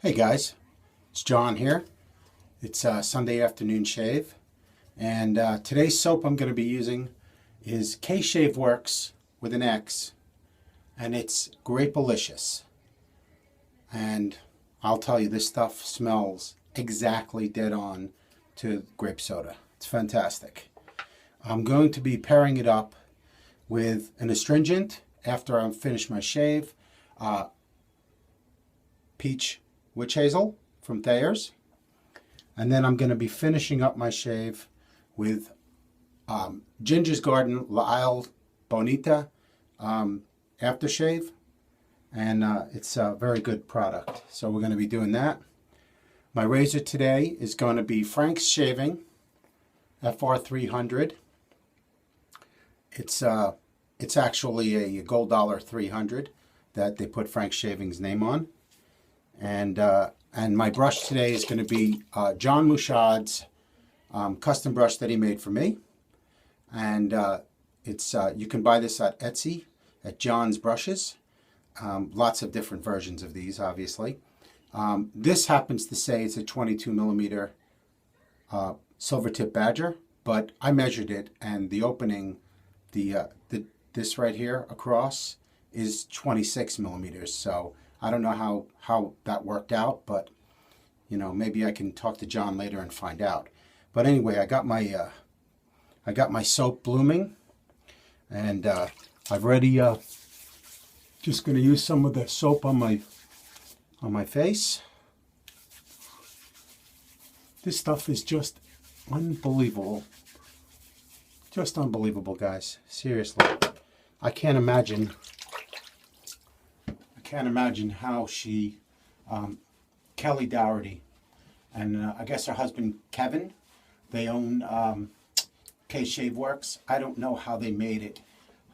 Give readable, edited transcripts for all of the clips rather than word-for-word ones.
Hey guys, it's John here. It's Sunday afternoon shave, and today's soap I'm going to be using is Shave Works with an X, and it's Grapelicious. And I'll tell you, this stuff smells exactly dead on to grape soda. It's fantastic. I'm going to be pairing it up with an astringent after I'm finished my shave, Peach Witch Hazel from Thayers. And then I'm going to be finishing up my shave with Ginger's Garden La Isle Bonita aftershave. And it's a very good product. So we're going to be doing that. My razor today is going to be Frank's Shaving FR300. It's actually a gold dollar 300 that they put Frank's Shaving's name on. And my brush today is going to be John Mouchard's custom brush that he made for me. And you can buy this at Etsy at John's Brushes. Lots of different versions of these, obviously. This happens to say it's a 22 millimeter silvertip badger, but I measured it, and the opening, this right here across is 26 millimeters. So I don't know how that worked out, but you know, maybe I can talk to John later and find out. But anyway, I got my soap blooming, and I've already just going to use some of the soap on my face. This stuff is just unbelievable. Just unbelievable, guys. Seriously. I can't imagine how she, Kelly Dougherty, and I guess her husband Kevin, they own Shave Works. I don't know how they made it.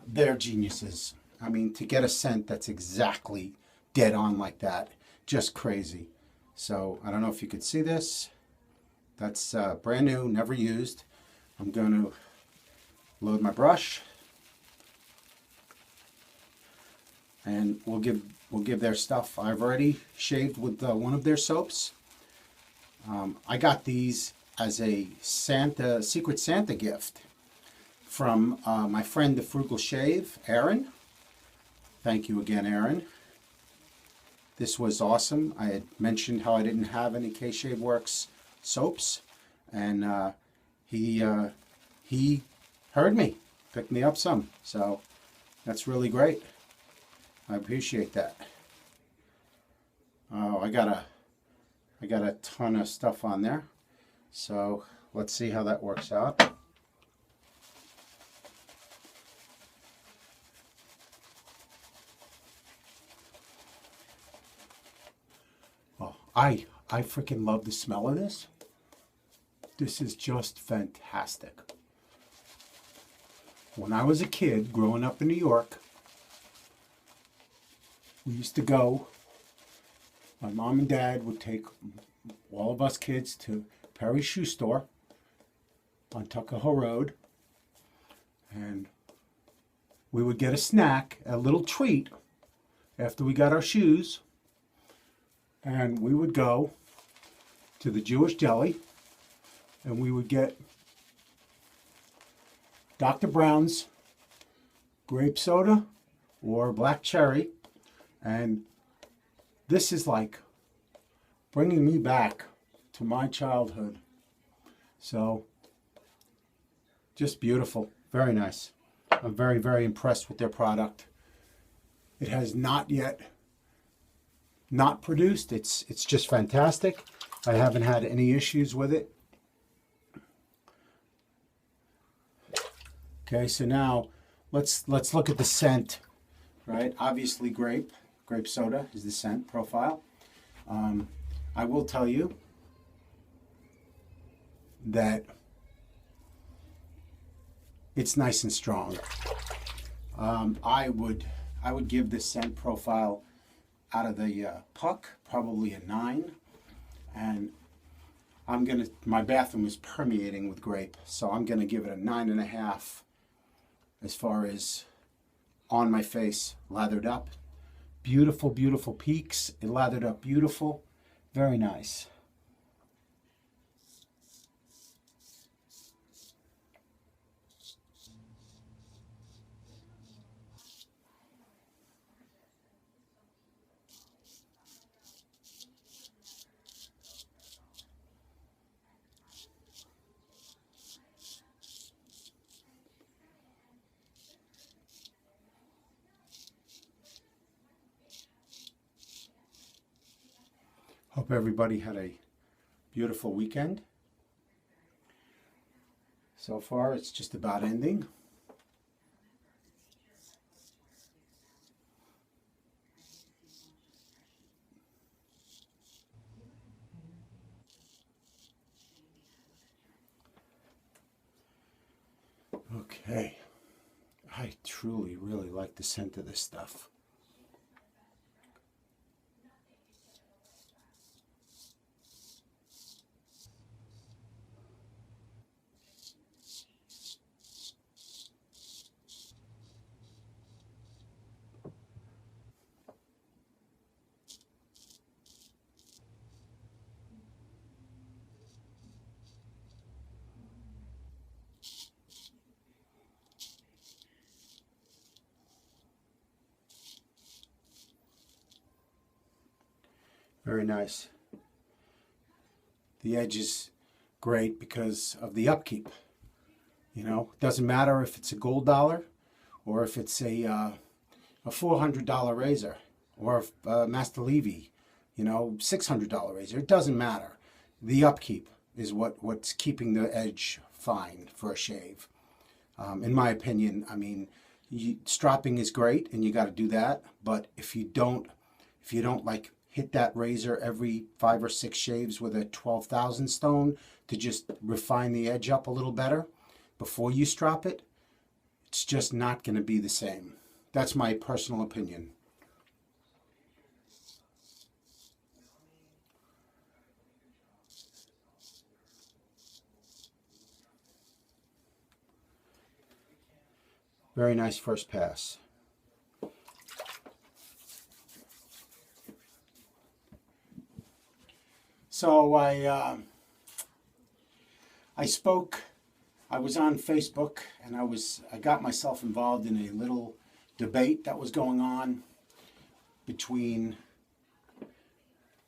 They're geniuses. I mean, to get a scent that's exactly dead on like that, just crazy. So I don't know if you could see this. That's brand new, never used. I'm going to load my brush, and we'll give their stuff. I've already shaved with one of their soaps. I got these as a Secret Santa gift from my friend the Frugal Shave, Aaron. Thank you again, Aaron. This was awesome. I had mentioned how I didn't have any Shave Works soaps, and he heard me, picked me up some. So that's really great. I appreciate that. Oh, I got a ton of stuff on there. So let's see how that works out. Oh, I freaking love the smell of this. This is just fantastic. When I was a kid growing up in New York, we used to go, my mom and dad would take all of us kids to Perry's shoe store on Tuckahoe Road, and we would get a snack, a little treat, after we got our shoes, and we would go to the Jewish deli, and we would get Dr. Brown's grape soda or black cherry. And this is like bringing me back to my childhood. So, just beautiful. Very nice. I'm very, very impressed with their product. It has not yet not produced. It's just fantastic. I haven't had any issues with it. Okay, so now let's look at the scent, right? Obviously grape soda is the scent profile. I will tell you that it's nice and strong. I would give this scent profile out of the puck probably a 9, and my bathroom is permeating with grape, so I'm gonna give it a 9.5 as far as on my face, lathered up. Beautiful, beautiful peaks. It lathered up beautiful. Very nice. Hope everybody had a beautiful weekend. So far, it's just about ending. Okay. I truly, really like the scent of this stuff. Very nice. The edge is great because of the upkeep. You know, it doesn't matter if it's a gold dollar or if it's a $400 razor or a Master Levy, you know, $600 razor. It doesn't matter. The upkeep is what's keeping the edge fine for a shave. In my opinion, I mean, stropping is great and you got to do that. But if you don't like hit that razor every 5 or 6 shaves with a 12,000 stone to just refine the edge up a little better before you strop it, it's just not going to be the same. That's my personal opinion. Very nice first pass. So I was on Facebook and I got myself involved in a little debate that was going on between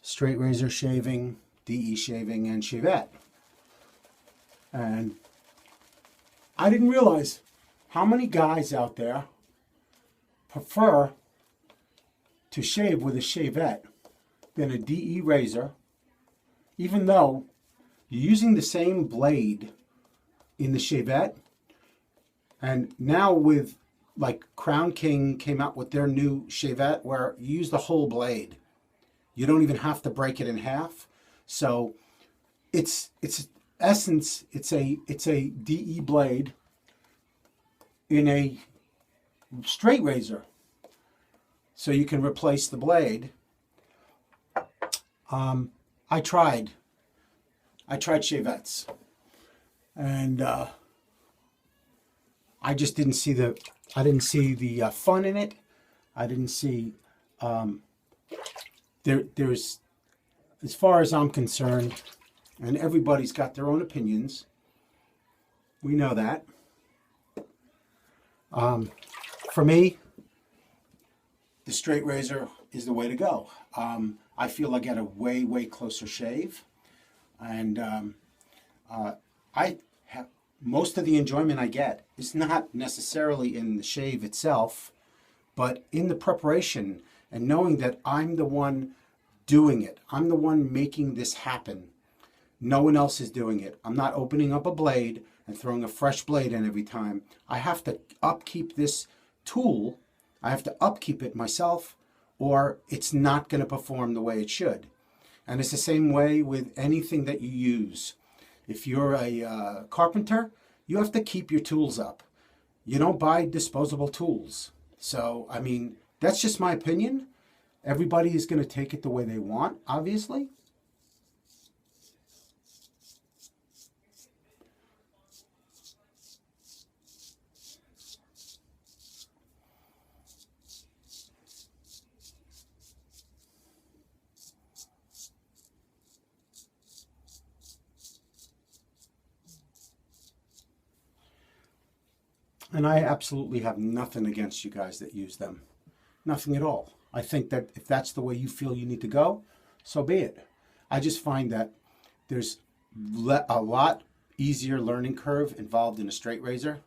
straight razor shaving, DE shaving, and shavette. And I didn't realize how many guys out there prefer to shave with a shavette than a DE razor, even though you're using the same blade in the shavette. And now with, like, Crown King came out with their new shavette where you use the whole blade. You don't even have to break it in half. So it's essence, it's a DE blade in a straight razor. So you can replace the blade. I tried shavettes, and I just didn't see the fun in it. I didn't see there's, as far as I'm concerned, and everybody's got their own opinions. We know that. For me, the straight razor is the way to go. I feel I get a way, way closer shave. And I have most of the enjoyment I get is not necessarily in the shave itself, but in the preparation and knowing that I'm the one doing it. I'm the one making this happen. No one else is doing it. I'm not opening up a blade and throwing a fresh blade in every time. I have to upkeep this tool. I have to upkeep it myself, or it's not going to perform the way it should. And it's the same way with anything that you use. If you're a carpenter, you have to keep your tools up. You don't buy disposable tools. So, I mean, that's just my opinion. Everybody is going to take it the way they want, obviously. And I absolutely have nothing against you guys that use them. Nothing at all. I think that if that's the way you feel you need to go, so be it. I just find that there's a lot easier learning curve involved in a straight razor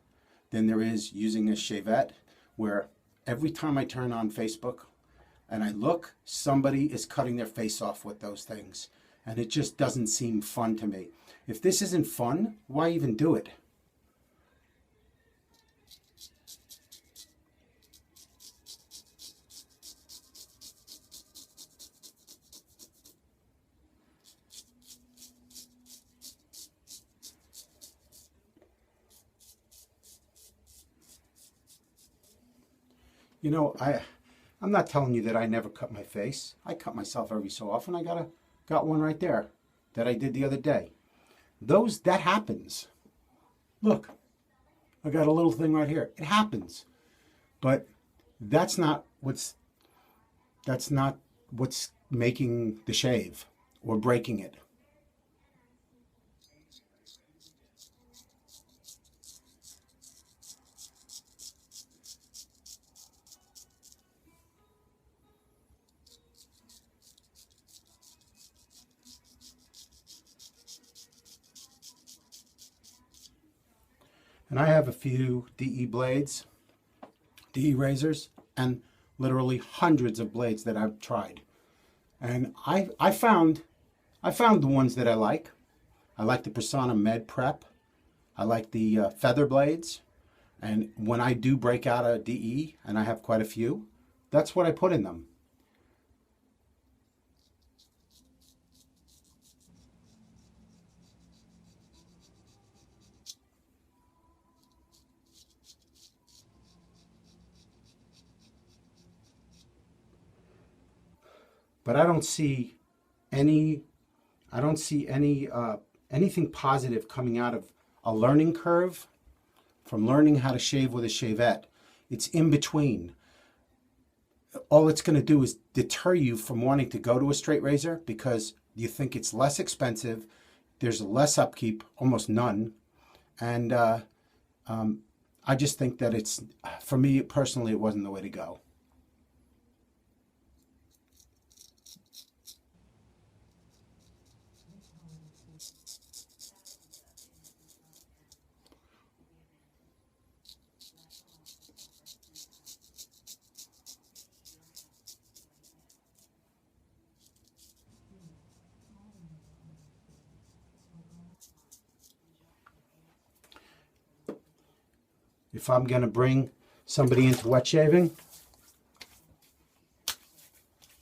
than there is using a shavette, where every time I turn on Facebook and I look, somebody is cutting their face off with those things. And it just doesn't seem fun to me. If this isn't fun, why even do it? You know, I'm not telling you that I never cut my face. I cut myself every so often. I got one right there that I did the other day. That happens. Look, I got a little thing right here. It happens. But that's not what's making the shave or breaking it. And I have a few DE blades, DE razors, and literally hundreds of blades that I've tried. And I found the ones that I like. I like the Persona Med Prep. I like the feather blades. And when I do break out a DE, and I have quite a few, that's what I put in them. But I don't see any anything positive coming out of a learning curve from learning how to shave with a shavette. It's in between. All it's going to do is deter you from wanting to go to a straight razor because you think it's less expensive, there's less upkeep, almost none, and I just think that for me personally, it wasn't the way to go. If I'm going to bring somebody into wet shaving,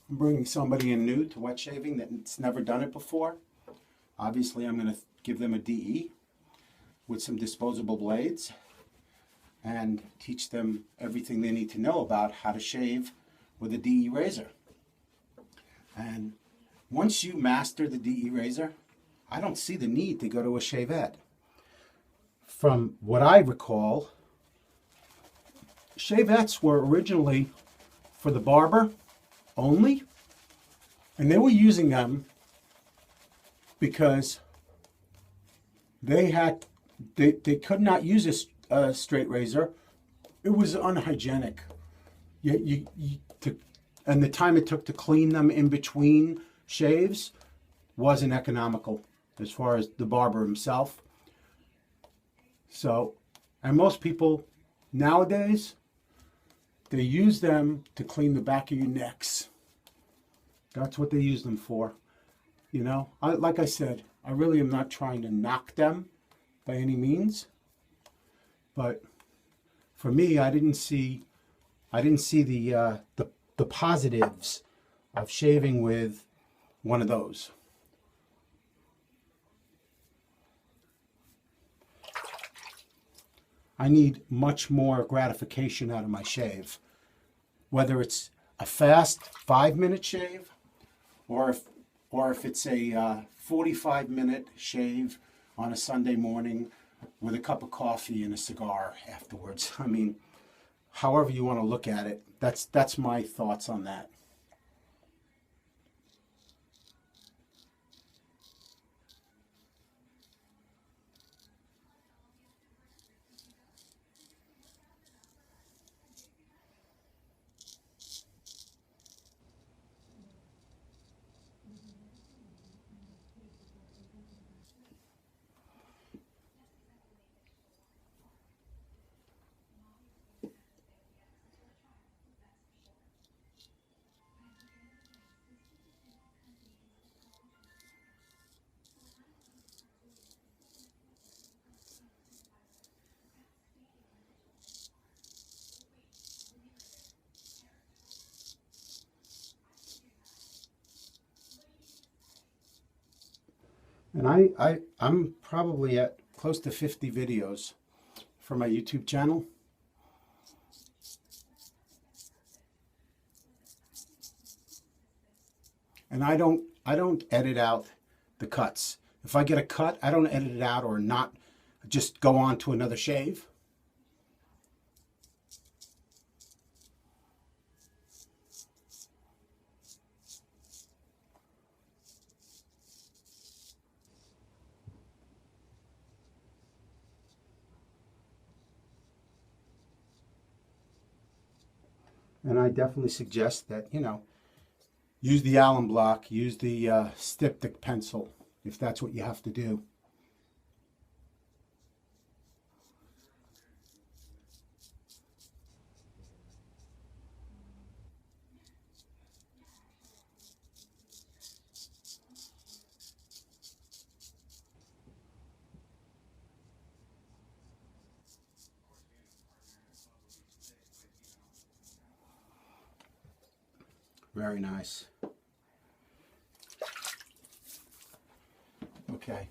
I'm bringing somebody in new to wet shaving that's never done it before. Obviously, I'm going to give them a DE with some disposable blades and teach them everything they need to know about how to shave with a DE razor. And once you master the DE razor, I don't see the need to go to a shavette. From what I recall, shavettes were originally for the barber only, and they were using them because they could not use a straight razor. It was unhygienic. And the time it took to clean them in between shaves wasn't economical as far as the barber himself. So, and most people nowadays, they use them to clean the back of your necks. That's what they use them for. You know, like I said, I really am not trying to knock them by any means. But for me, I didn't see the positives of shaving with one of those. I need much more gratification out of my shave. Whether it's a fast 5-minute shave or if it's a 45-minute shave on a Sunday morning with a cup of coffee and a cigar afterwards. I mean, however you want to look at it, that's my thoughts on that. And I'm probably at close to 50 videos for my YouTube channel. And I don't edit out the cuts. If I get a cut, I don't edit it out or not just go on to another shave. And I definitely suggest that, you know, use the alum block, use the styptic pencil if that's what you have to do. Very nice. Okay.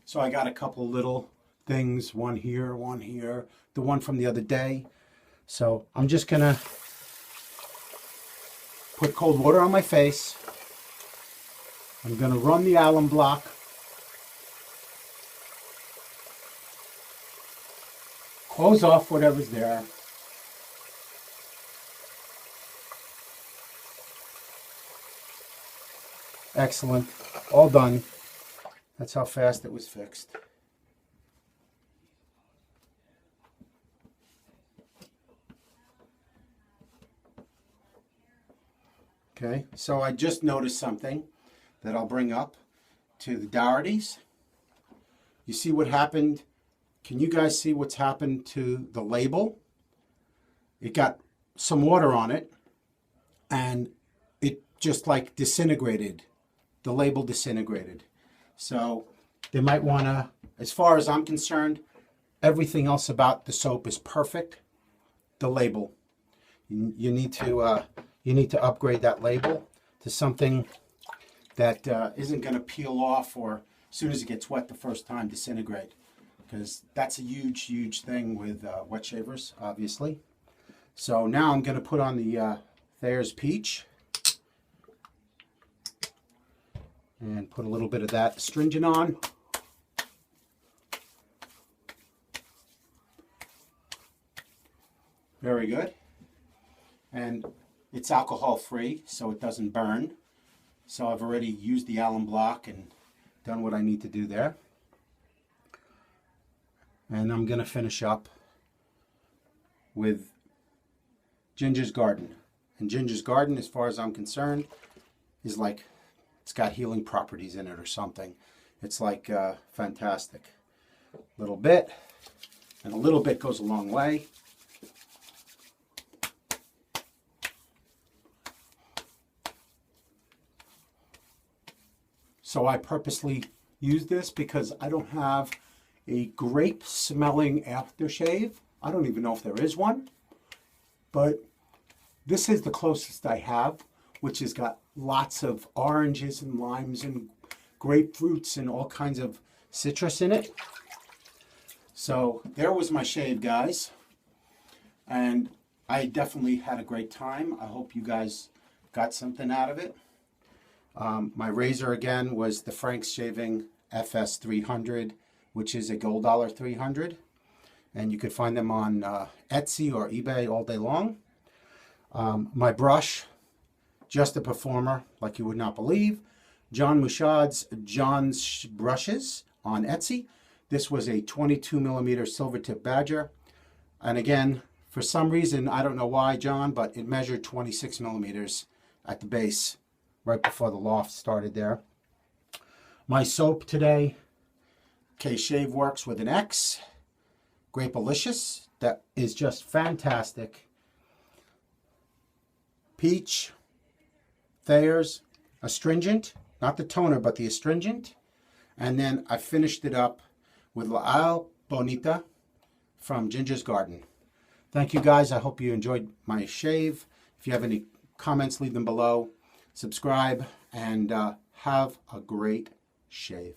So I got a couple little things, one here, the one from the other day. So I'm just gonna put cold water on my face. I'm gonna run the alum block. Close off whatever's there. Excellent. All done. That's how fast it was fixed. Okay, so I just noticed something that I'll bring up to the Doughertys. You see what happened? Can you guys see what's happened to the label? It got some water on it and it just like disintegrated. The label disintegrated. So they might want to, as far as I'm concerned, everything else about the soap is perfect. The label. You need to upgrade that label to something that isn't going to peel off or as soon as it gets wet the first time disintegrate. Because that's a huge, huge thing with wet shavers, obviously. So now I'm going to put on the Thayers Peach. And put a little bit of that astringent on. Very good. And it's alcohol free, so it doesn't burn. So I've already used the alum block and done what I need to do there. And I'm going to finish up with Ginger's Garden. And Ginger's Garden, as far as I'm concerned, is like, it's got healing properties in it or something. It's like fantastic. A little bit, and a little bit goes a long way. So I purposely use this because I don't have a grape smelling aftershave. I don't even know if there is one, but this is the closest I have, which has got lots of oranges and limes and grapefruits and all kinds of citrus in it. So there was my shave, guys. And I definitely had a great time. I hope you guys got something out of it. My razor again was the Frank's Shaving FS300, which is a gold $300. And you could find them on Etsy or eBay all day long. My brush, just a performer like you would not believe. John Mouchard's John's Brushes on Etsy. This was a 22 millimeter silvertip badger. And again, for some reason, I don't know why, John, but it measured 26 millimeters at the base right before the loft started there. My soap today, Shave Works with an X, Grapelicious, that is just fantastic. Peach, Thayers, astringent, not the toner, but the astringent. And then I finished it up with La Isle Bonita from Ginger's Garden. Thank you guys. I hope you enjoyed my shave. If you have any comments, leave them below. Subscribe, and have a great shave.